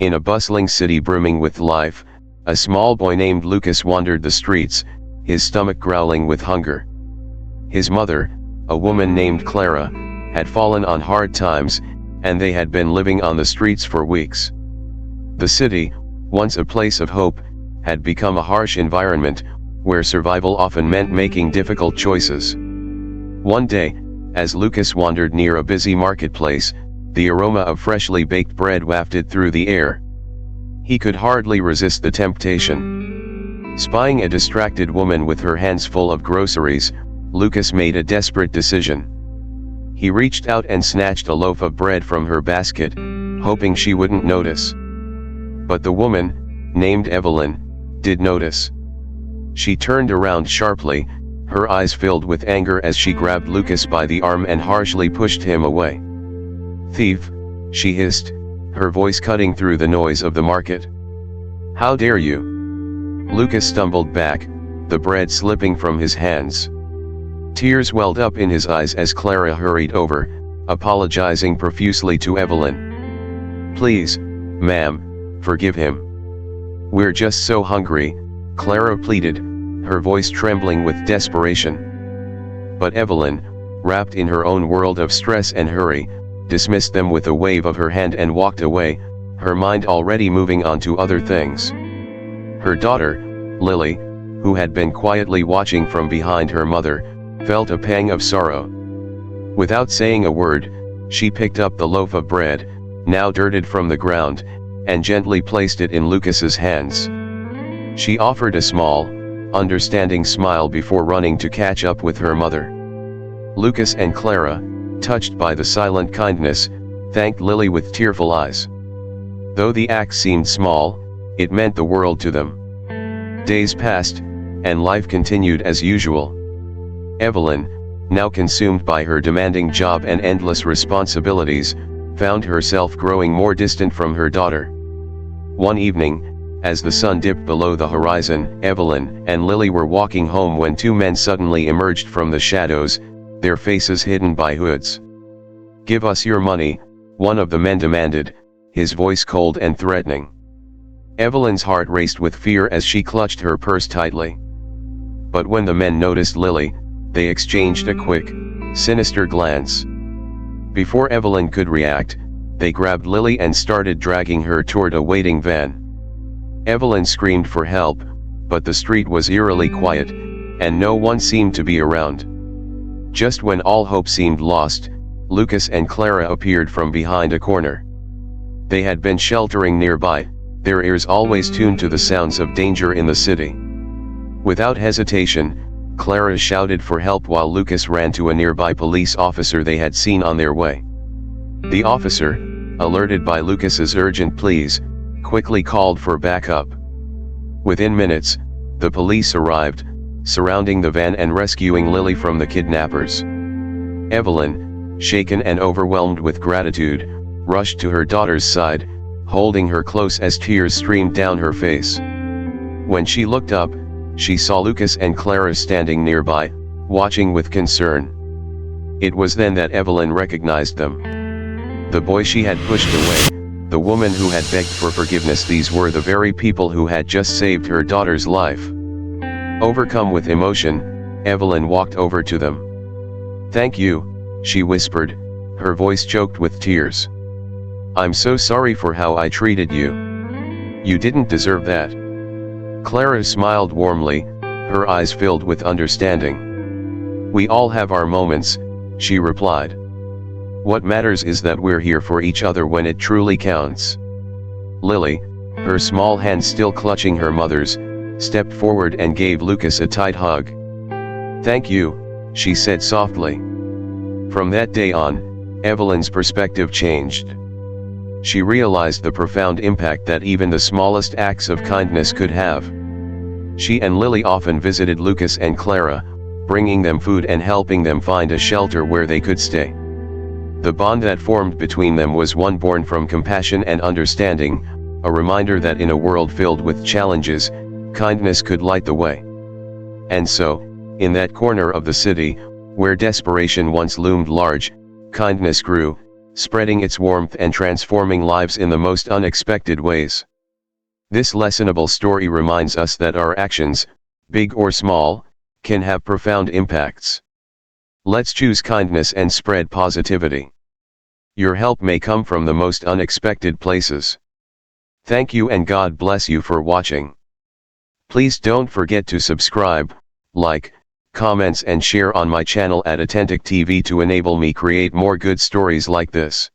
In a bustling city brimming with life, a small boy named Lucas wandered the streets, his stomach growling with hunger. His mother, a woman named Clara, had fallen on hard times, and they had been living on the streets for weeks. The city, once a place of hope, had become a harsh environment, where survival often meant making difficult choices. One day, as Lucas wandered near a busy marketplace, the aroma of freshly baked bread wafted through the air. He could hardly resist the temptation. Spying a distracted woman with her hands full of groceries, Lucas made a desperate decision. He reached out and snatched a loaf of bread from her basket, hoping she wouldn't notice. But the woman, named Evelyn, did notice. She turned around sharply, her eyes filled with anger as she grabbed Lucas by the arm and harshly pushed him away. "Thief," she hissed, her voice cutting through the noise of the market. "How dare you?" Lucas stumbled back, the bread slipping from his hands. Tears welled up in his eyes as Clara hurried over, apologizing profusely to Evelyn. "Please, ma'am, forgive him. We're just so hungry," Clara pleaded, her voice trembling with desperation. But Evelyn, wrapped in her own world of stress and hurry, dismissed them with a wave of her hand and walked away, her mind already moving on to other things. Her daughter, Lily, who had been quietly watching from behind her mother, felt a pang of sorrow. Without saying a word, she picked up the loaf of bread, now dirted from the ground, and gently placed it in Lucas's hands. She offered a small, understanding smile before running to catch up with her mother. Lucas and Clara, touched by the silent kindness, thanked Lily with tearful eyes. Though the act seemed small, it meant the world to them. Days passed, and life continued as usual. Evelyn, now consumed by her demanding job and endless responsibilities, found herself growing more distant from her daughter. One evening, as the sun dipped below the horizon, Evelyn and Lily were walking home when two men suddenly emerged from the shadows, their faces hidden by hoods. "Give us your money," one of the men demanded, his voice cold and threatening. Evelyn's heart raced with fear as she clutched her purse tightly. But when the men noticed Lily, they exchanged a quick, sinister glance. Before Evelyn could react, they grabbed Lily and started dragging her toward a waiting van. Evelyn screamed for help, but the street was eerily quiet, and no one seemed to be around. Just when all hope seemed lost, Lucas and Clara appeared from behind a corner. They had been sheltering nearby, their ears always tuned to the sounds of danger in the city. Without hesitation, Clara shouted for help while Lucas ran to a nearby police officer they had seen on their way. The officer, alerted by Lucas's urgent pleas, quickly called for backup. Within minutes, the police arrived, surrounding the van and rescuing Lily from the kidnappers. Evelyn, shaken and overwhelmed with gratitude, rushed to her daughter's side, holding her close as tears streamed down her face. When she looked up, she saw Lucas and Clara standing nearby, watching with concern. It was then that Evelyn recognized them. The boy she had pushed away, the woman who had begged for forgiveness, these were the very people who had just saved her daughter's life. Overcome with emotion, Evelyn walked over to them. "Thank you," she whispered, her voice choked with tears. "I'm so sorry for how I treated you. You didn't deserve that." Clara smiled warmly, her eyes filled with understanding. "We all have our moments," she replied. "What matters is that we're here for each other when it truly counts." Lily, her small hand still clutching her mother's, stepped forward and gave Lucas a tight hug. "Thank you," she said softly. From that day on, Evelyn's perspective changed. She realized the profound impact that even the smallest acts of kindness could have. She and Lily often visited Lucas and Clara, bringing them food and helping them find a shelter where they could stay. The bond that formed between them was one born from compassion and understanding, a reminder that in a world filled with challenges, kindness could light the way. And so, in that corner of the city, where desperation once loomed large, kindness grew, spreading its warmth and transforming lives in the most unexpected ways. This lessonable story reminds us that our actions, big or small, can have profound impacts. Let's choose kindness and spread positivity. Your help may come from the most unexpected places. Thank you and God bless you for watching. Please don't forget to subscribe, like, comments and share on my channel at Authentic TV to enable me create more good stories like this.